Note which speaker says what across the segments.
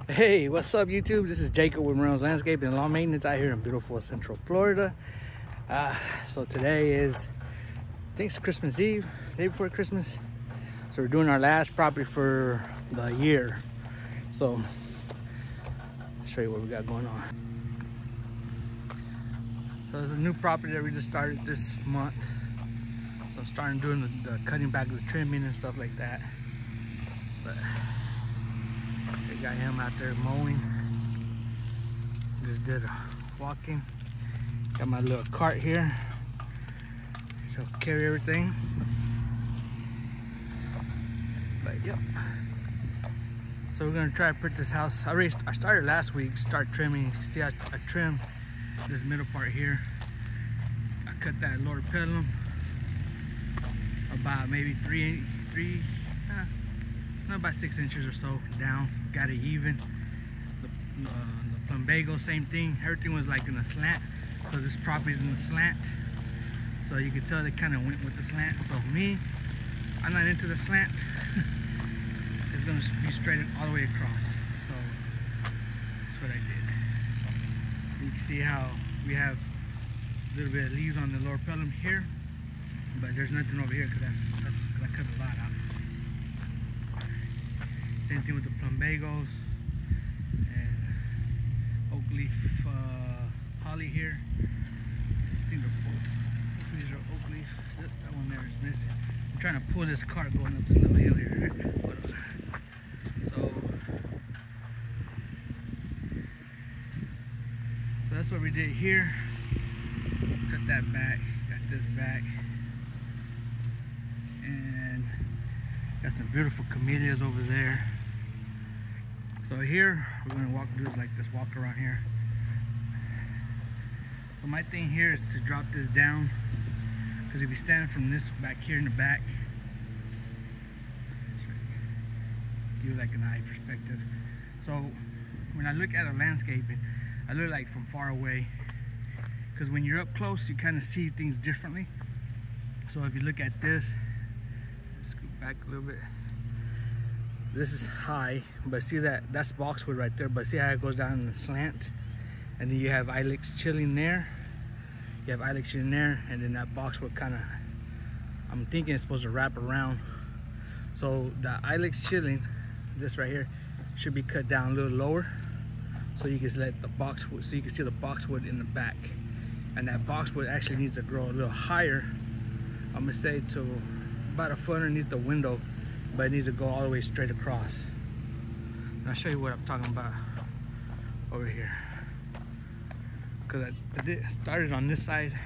Speaker 1: Hey, what's up YouTube? This is Jacob with Moreno's Landscaping and Lawn Maintenance out here in beautiful Central Florida. So today is, I think it's Christmas Eve, day before Christmas. So we're doing our last property for the year. So I'll show you what we got going on. So there's a new property that we just started this month. So I'm starting doing the cutting back of the trimming and stuff like that. But I got him out there mowing. Just did a walking. Got my little cart here, so carry everything. But yep. So we're gonna try to put this house. I started last week. Start trimming. See, I trimmed this middle part here. I cut that lower pedalum about maybe about 6 inches or so down. Got it even. The plumbago, same thing. Everything was like in a slant because this property's in a slant. So you can tell they kind of went with the slant. So me, I'm not into the slant. It's gonna be straight all the way across. So that's what I did. You can see how we have a little bit of leaves on the lower pedalum here, but there's nothing over here because I cut a lot out. Same thing with the plumbagos and oak leaf holly here. I think these are oak leaf. That one there is missing. I'm trying to pull this cart going up this little hill here. So that's what we did here. Cut that back, got this back, and got some beautiful camellias over there. So here we're gonna do like this walk around here. So my thing here is to drop this down, because if you stand from this back here in the back, give you like an eye perspective. So when I look at a landscaping, I look like from far away, because when you're up close you kind of see things differently. So if you look at this, scoot back a little bit. This is high, but see that's boxwood right there, but see how it goes down in the slant, and then you have ilex chilling there, and then that boxwood kind of, I'm thinking it's supposed to wrap around. So the ilex chilling, this right here, should be cut down a little lower, so you can let the boxwood, so you can see the boxwood in the back, and that boxwood actually needs to grow a little higher. I'm gonna say to about a foot underneath the window, but it needs to go all the way straight across. And I'll show you what I'm talking about over here. Because I started on this side,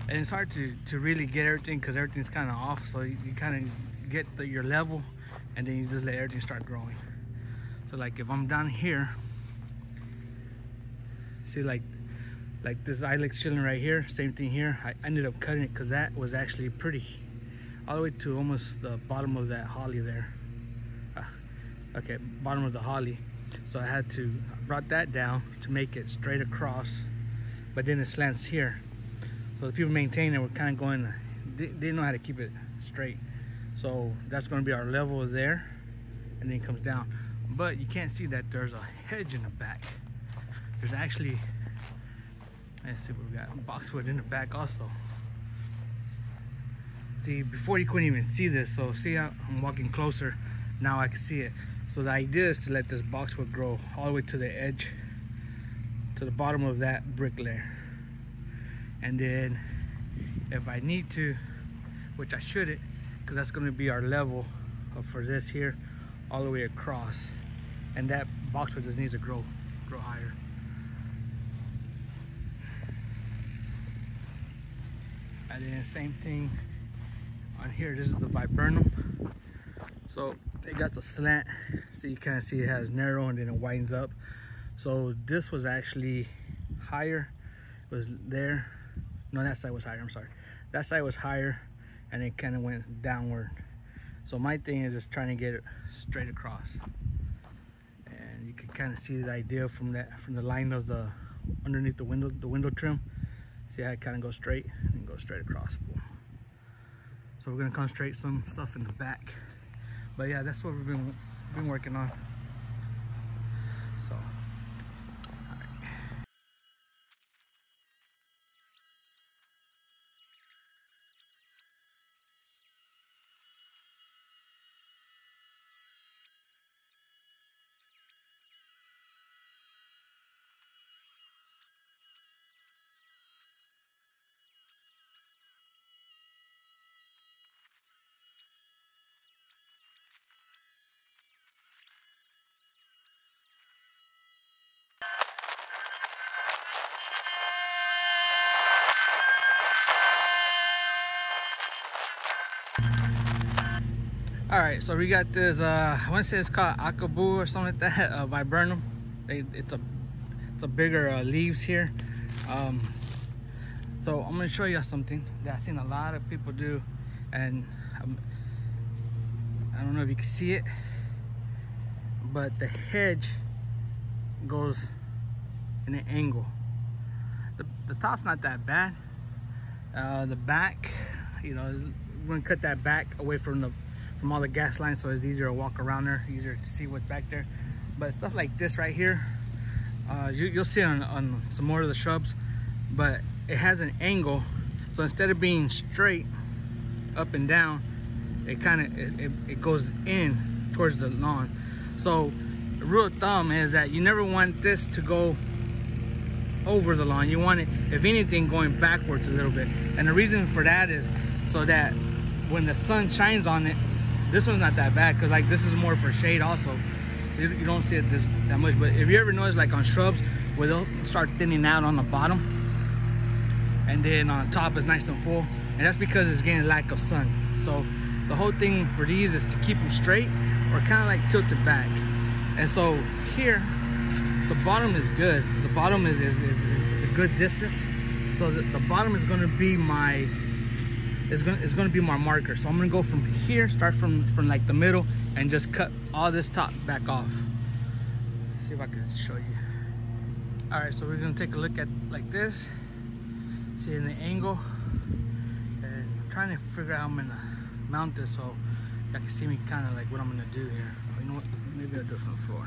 Speaker 1: and it's hard to really get everything because everything's kind of off. So you kind of get your level, and then you just let everything start growing. So like if I'm down here, see like this ilex chilling right here, same thing here. I ended up cutting it because that was actually pretty, all the way to almost the bottom of that holly there. Okay, bottom of the holly. So I brought that down to make it straight across, but then it slants here. So the people maintaining it were kind of going, they didn't know how to keep it straight. So that's going to be our level there, and then it comes down. But you can't see that there's a hedge in the back. There's actually, let's see what we got, boxwood in the back also. See, before you couldn't even see this, so see how I'm walking closer, now I can see it. So the idea is to let this boxwood grow all the way to the edge, to the bottom of that brick layer. And then if I need to, which I shouldn't, because that's going to be our level for this here, all the way across. And that boxwood just needs to grow higher. And then same thing on here. This is the viburnum. So it got the slant, so you kind of see it has narrow and then it widens up. So this was actually higher, it was there. No, that side was higher, I'm sorry. That side was higher, and it kind of went downward. So my thing is just trying to get it straight across. And you can kind of see the idea from the line of the underneath the window trim. See how it kind of goes straight and goes straight across. So we're gonna concentrate some stuff in the back. But yeah, that's what we've been working on. So all right, so we got this I want to say it's called Akabu or something like that, viburnum. It's a bigger leaves here. So I'm gonna show you something that I've seen a lot of people do, and I don't know if you can see it, but the hedge goes in an angle. The top's not that bad. The back, you know, we're gonna cut that back away from all the gas lines, so it's easier to walk around there, easier to see what's back there. But stuff like this right here, you'll see on some more of the shrubs, but it has an angle, so instead of being straight up and down, it kind of it goes in towards the lawn. So the rule of thumb is that you never want this to go over the lawn. You want it, if anything, going backwards a little bit. And the reason for that is so that when the sun shines on it, this one's not that bad, because like this is more for shade also. You don't see it that much. But if you ever notice, like on shrubs where they'll start thinning out on the bottom, and then on top is nice and full, and that's because it's getting lack of sun. So the whole thing for these is to keep them straight or kind of like tilted back. And so here, the bottom is good. The bottom is a good distance. So the bottom is going to be my marker. So I'm going to go from here, start from like the middle, and just cut all this top back off. Let's see if I can show you. All right, so we're going to take a look at like this. See in the angle, and I'm trying to figure out how I'm gonna mount this so y'all can see me kind of like what I'm gonna do here. You know what? Maybe I'll do it from the floor.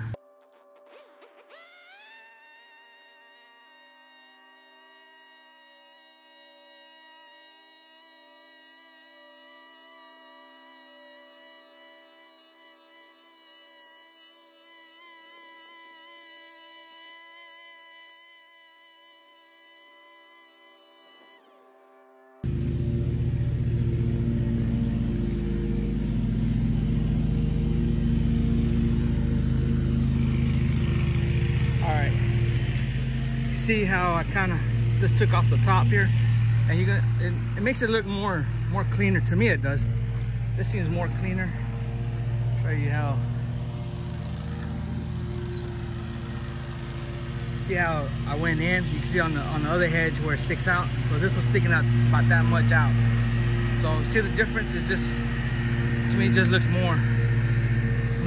Speaker 1: See how I kind of just took off the top here, and it makes it look more cleaner. To me it does. This seems more cleaner. Show you how. See how I went in? You can see on the other hedge where it sticks out. So this was sticking out about that much out. So see the difference? It's just, to me, it just looks more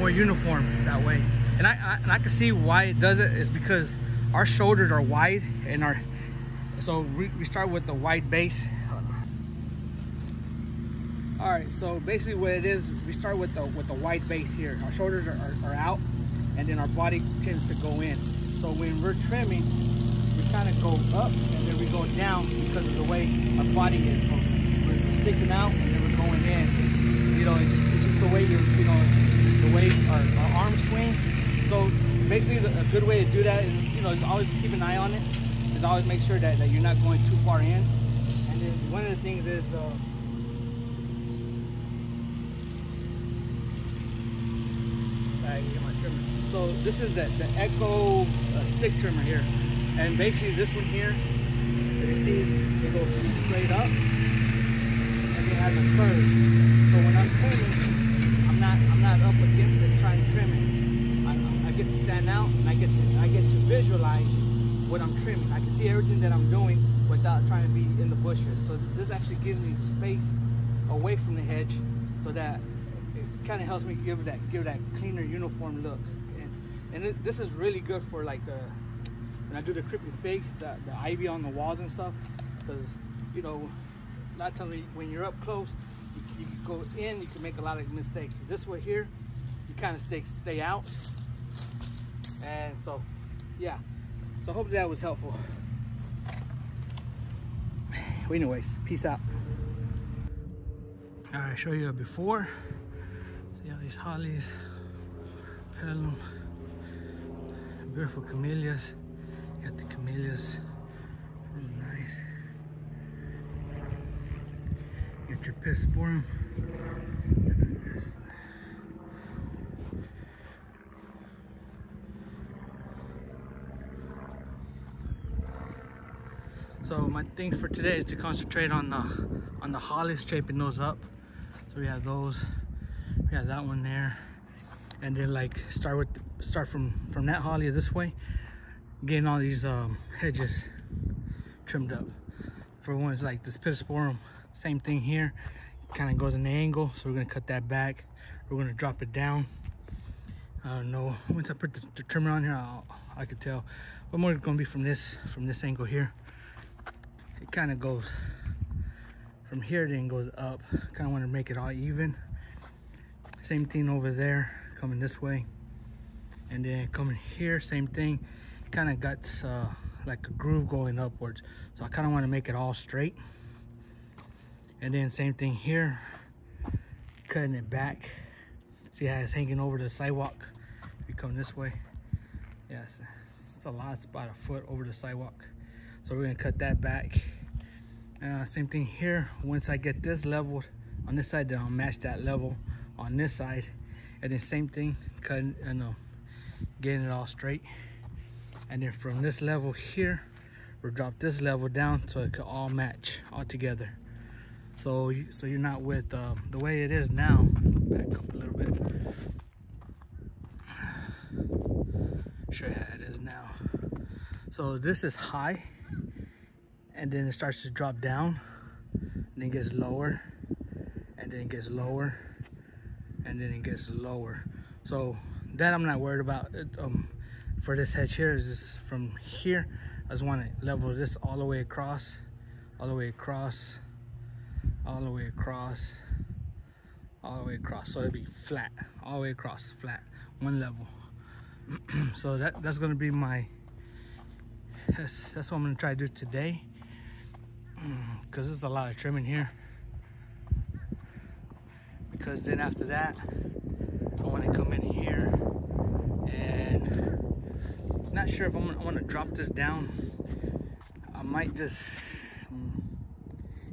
Speaker 1: uniform that way. And I can see why it does it. Is because our shoulders are wide, and so we start with the wide base. All right, so basically what it is, we start with the wide base here. Our shoulders are out, and then our body tends to go in. So when we're trimming, we kind of go up, and then we go down because of the way our body is. So we're sticking out, and then we're going in. You know, it's just the way the way our arms swing. So basically, a good way to do that is, is always keep an eye on it. Is always make sure that you're not going too far in. And then one of the things is, so this is the Echo stick trimmer here, and basically this one here, you see, it goes straight up, and it has a curve. So when I'm trimming, I'm not up against it trying to trim it. I get to stand out, and I get to visualize what I'm trimming. I can see everything that I'm doing without trying to be in the bushes. So this actually gives me space away from the hedge, so that it kind of helps me give that cleaner, uniform look. And this is really good for like when I do the creeping fig, the ivy on the walls and stuff, because a lot of times when you're up close, you can go in, you can make a lot of mistakes. But this way here, you kind of stay out. And so, yeah. So hopefully that was helpful. Well, anyways, peace out. All right, show you a before. See all these hollies, petalum, beautiful camellias. Got the camellias, really nice. Get your Pittosporum. So my thing for today is to concentrate on the hollies, shaping those up. So we have those, we have that one there, and then like start from that holly this way, getting all these hedges trimmed up. For ones like this Pittosporum, same thing here, kind of goes in the angle, so we're gonna cut that back. We're gonna drop it down. I don't know, once I put the trimmer on here, I could tell. But more gonna be from this angle here. It kind of goes from here, then goes up. Kind of want to make it all even. Same thing over there, coming this way, and then coming here, same thing. Kind of got like a groove going upwards, so I kind of want to make it all straight. And then same thing here, cutting it back. See how it's hanging over the sidewalk. If you come this way, yes, it's a lot. It's about a foot over the sidewalk. So we're gonna cut that back. Same thing here. Once I get this leveled on this side, then I'll match that level on this side. And then same thing, cutting and getting it all straight. And then from this level here, we'll drop this level down so it can all match all together. So you're not with the way it is now. Back up a little bit. Show you how it is now. So this is high, and then it starts to drop down, and then it gets lower, and then it gets lower, and then it gets lower. So that I'm not worried about. For this hedge here is just from here. I just want to level this all the way across, all the way across, all the way across, all the way across. So it'd be flat, all the way across, flat, one level. So that's gonna be my. That's what I'm gonna try to do today, because there's a lot of trimming here. Because then after that, I want to come in here, and not sure if I want to drop this down. I might just,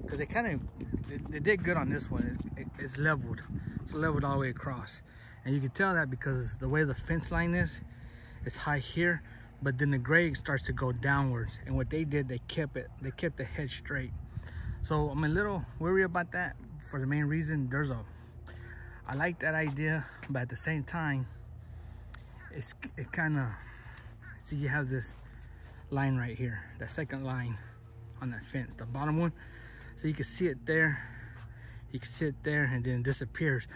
Speaker 1: because they did good on this one. It's leveled. It's leveled all the way across, and you can tell that because the way the fence line is, it's high here. But then the grade starts to go downwards, and what they did, they kept the hedge straight. So I'm a little worried about that for the main reason I like that idea, but at the same time, it kind of, see, you have this line right here, that second line on that fence, the bottom one. So you can see it there, you can see it there, and then it disappears.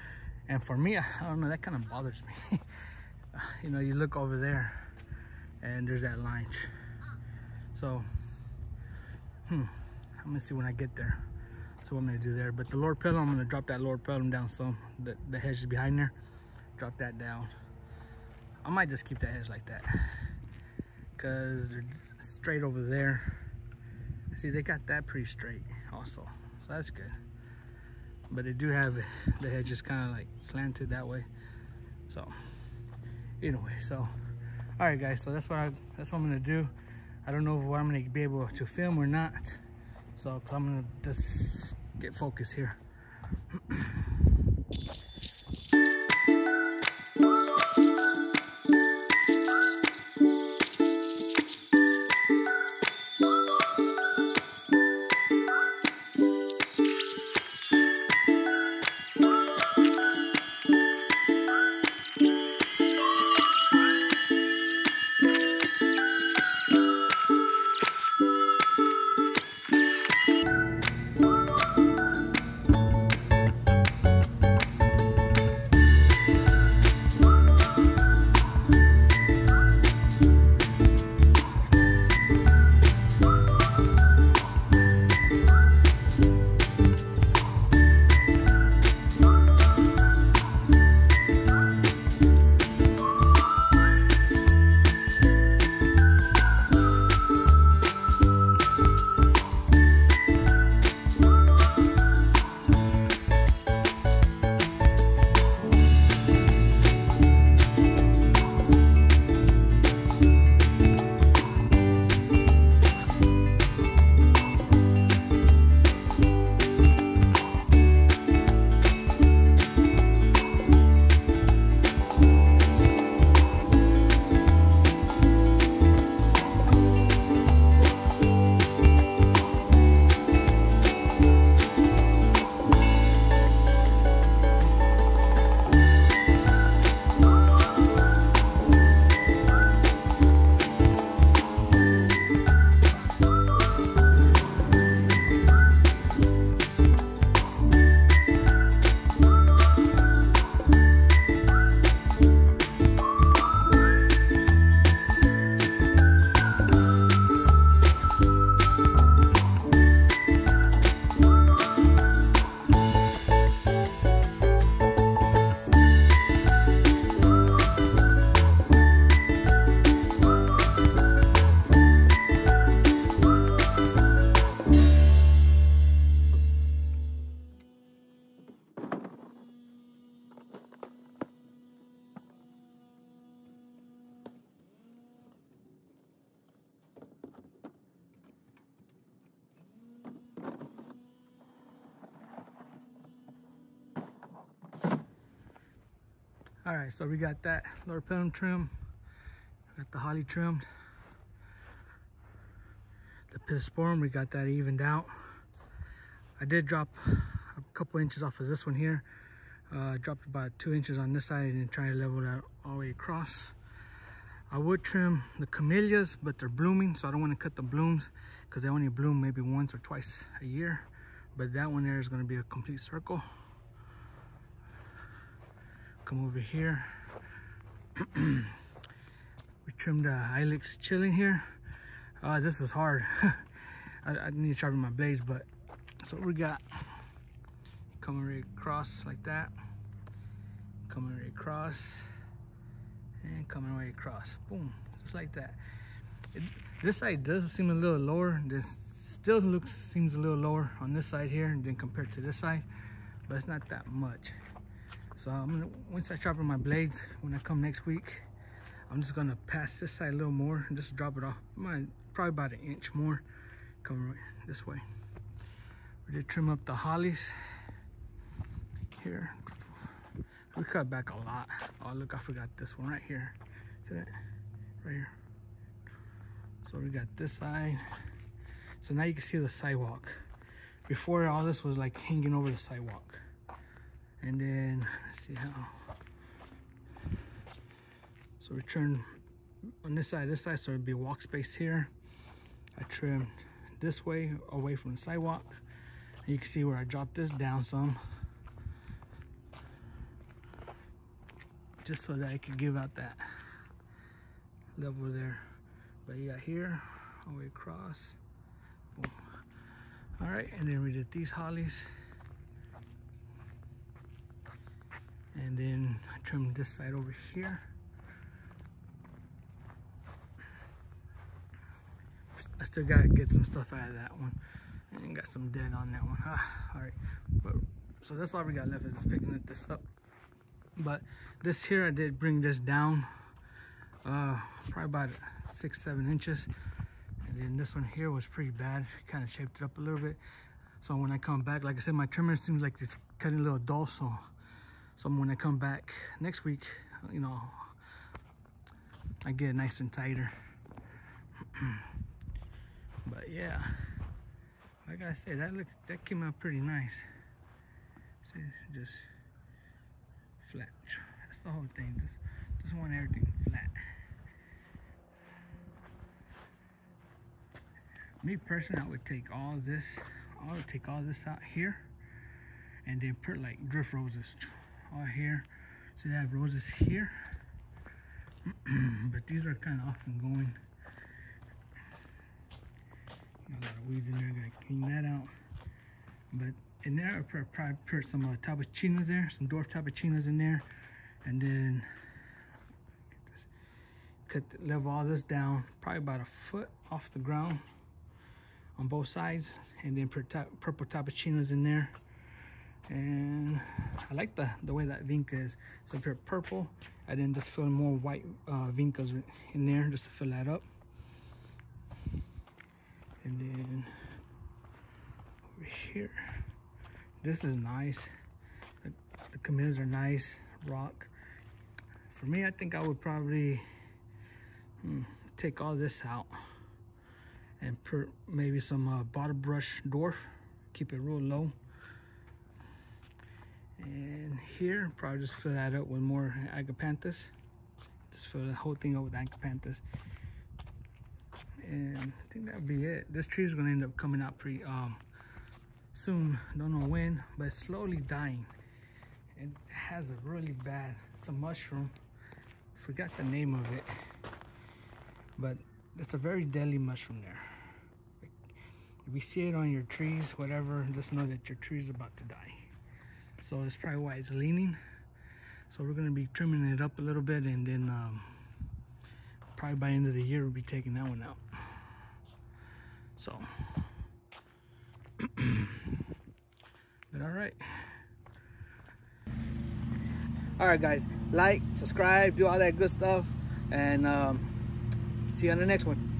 Speaker 1: And for me, I don't know, that kind of bothers me. You know, you look over there, and there's that line. So I'm gonna see when I get there. So what I'm gonna do there. But the lower petalum, I'm gonna drop that lower petalum down some. The hedge is behind there. Drop that down. I might just keep that hedge like that, because they're straight over there. See, they got that pretty straight also, so that's good. But they do have the hedges kind of like slanted that way. So anyway, so all right guys, so that's what I'm gonna do. I don't know what I'm gonna be able to film or not, so because I'm gonna just get focused here. All right, so we got that lower pedum trim, got the holly trimmed, the pittosporum, we got that evened out. I did drop a couple inches off of this one here. Dropped about 2 inches on this side and then try to level that all the way across. I would trim the camellias, but they're blooming, so I don't want to cut the blooms because they only bloom maybe once or twice a year. But that one there is going to be a complete circle. Come over here. We trimmed the Ilex chilling here. This was hard. I need to sharpen my blades, but so we got coming right across like that, coming right across, and coming right across. Boom, just like that. This side does seem a little lower. This still seems a little lower on this side here than compared to this side, but it's not that much. So once I sharpen my blades, when I come next week, I'm just gonna pass this side a little more and just drop it off. Probably about an inch more, coming right this way. We did trim up the hollies here. We cut back a lot. Oh look, I forgot this one right here. See that? Right here. So we got this side. So now you can see the sidewalk. Before, all this was like hanging over the sidewalk. And then, let's see how. So we trimmed on this side, so it'd be walk space here. I trimmed this way, away from the sidewalk. And you can see where I dropped this down some, just so that I could give out that level there. But you got here, all the way across. Boom. All right, and then we did these hollies. And then I trimmed this side over here. I still gotta get some stuff out of that one. And got some dead on that one. All right, but so that's all we got left is just picking this up. But this here, I did bring this down probably about 6-7 inches. And then this one here was pretty bad. Kind of shaped it up a little bit. So when I come back, like I said, my trimmer seems like it's cutting a little dull. So when I come back next week, you know, I get it nice and tighter. But yeah, like I said, that came out pretty nice. See, just flat. That's the whole thing. Just want everything flat. Me personally, I would take all this. I would take all this out here, and then put like drift roses all here. So they have roses here, but these are kind of off and going. A lot of weeds in there. Gotta clean that out. But in there, I probably put some tabachinas there, some dwarf tabachinas in there, and then level all this down, probably about a foot off the ground on both sides, and then put purple tabachinas in there. And I like the way that vinca is. So I put purple, and then just fill more white vincas in there just to fill that up. And then over here, this is nice. The camellias are nice, rock. For me, I think I would probably take all this out and put maybe some bottle brush dwarf, keep it real low. And here, probably just fill that up with more agapanthus. Just fill the whole thing up with agapanthus. And I think that'll be it. This tree is gonna end up coming out pretty soon. Don't know when, but it's slowly dying. It has a really bad, it's a mushroom. Forgot the name of it, but it's a very deadly mushroom there. If you see it on your trees, whatever, just know that your tree is about to die. So that's probably why it's leaning. So we're gonna be trimming it up a little bit, and then probably by the end of the year, we'll be taking that one out. So, but all right. All right, guys, like, subscribe, do all that good stuff, and see you on the next one.